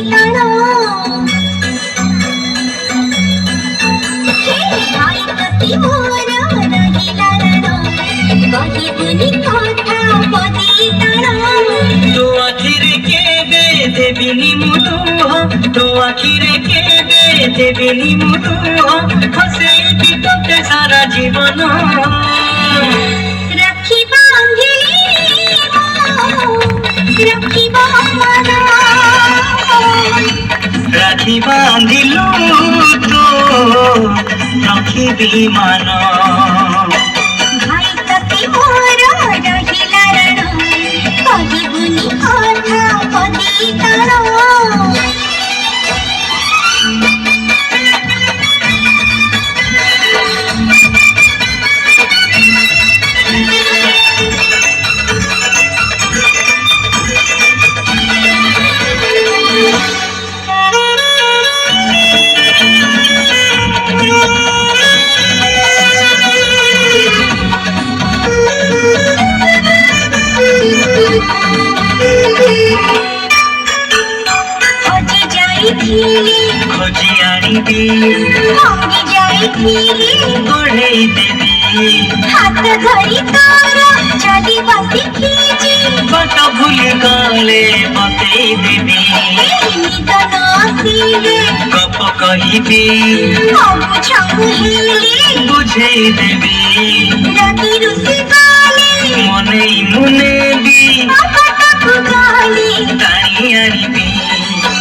টান ভাই প্রতি মোর রহিলা রাণ কহিবুনি কথা পদি টান তো আখিরে কেবে দেবিনি মুলুহ তো আখিরে কেবে দেবিনি মুলুহ হসেইবি তোতে সারা জীবন রাখি বাঁধিলি রাখিব মন রাখি বাঁধিলু তো রাখিবি মান ভাই প্রতি মোর রহিলা রাণ কহিবুনি কথা পদি টান খোঁজি যাইଥିଲି খোঁজি আনিবি মঙ্গি যাইଥିଲି গড়েই দেবি হাত ধরি তোর চলিবা শিখিছি বাট ভুলে গলে বতেই দেবি নিদ নসিলে গপ কহিবি অঙ্গু ছঙ্গু হেলে বুঝেই দেবি রাতি রুষি গালে মনেই মুনেবি কপটকু গালে টানি আনিবি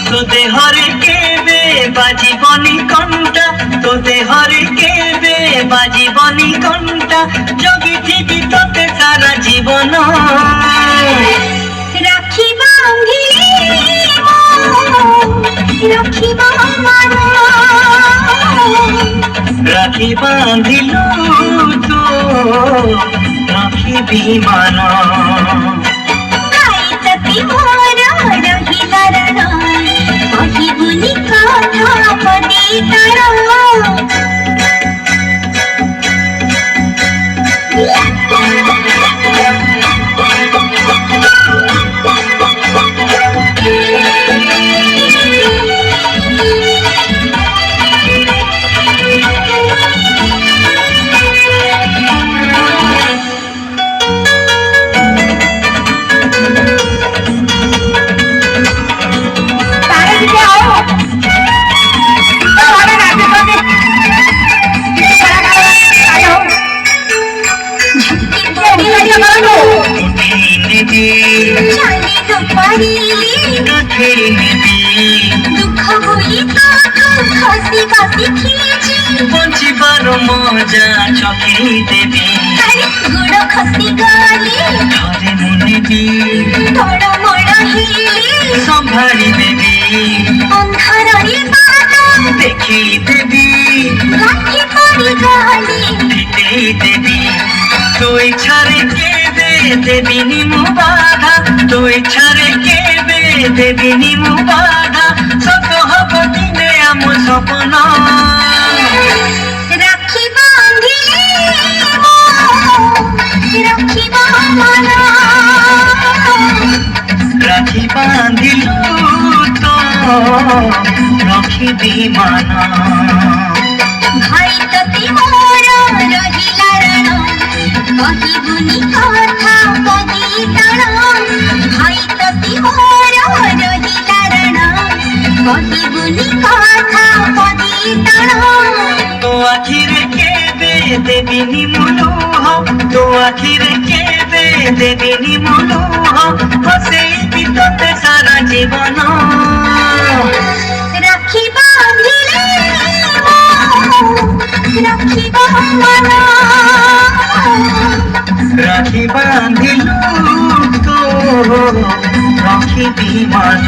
তো দেহরে কেবে বাজিবনি কণ্টা তো দেহরে কেবে বাজিবনি কণ্টা জগিথিবি তোতে সারা জীবন রাখি বাঁধিলি রাখিব মন রাখি বাঁধিলু তো রাখিবি মান ভাই প্রতি মোর রহিলা রাণ কহিবুনি কথা পদি টান নেবি জানি তো পারিলি কাঠে নেবি দুঃখ বলি তোকে হসিবা শিখিছি বঞ্চিবার মজা চোখেই দেবি আরে গুড় খসি গলে ঘরে মুনেবি বড় বড় হেলে সম্ভাଳି দেবি অন্ধারে বাট দেখেই দেবি লাঠি পড়ি গলে দিতেই দেবি তুই ছাড়ে কেবে দেবিনি মু বাধা তুই ছাড়ে কেবে দেবিনি মু বাধা সত হব দিনে আম স্বপ্ন রাখি বাঁধিলি রাখিব মন রাখি বাঁধিলু তো রাখিবি মান ভাই প্রতি মোর রহিলা রাণ কহিবুনি কথা পদি টান ভাই প্রতি মোর রহিলা রাণ কহিবুনি কথা পদি টান তো আখিরে কেবে দেবিনি মুলুহ তো আখিরে কেবে দেবিনি মুলুহ হসেইবি তোতে সারা জীবন রাখি বাঁধিলি রাখিব মন রাখি বাঁধিলু তো রাখিবি মান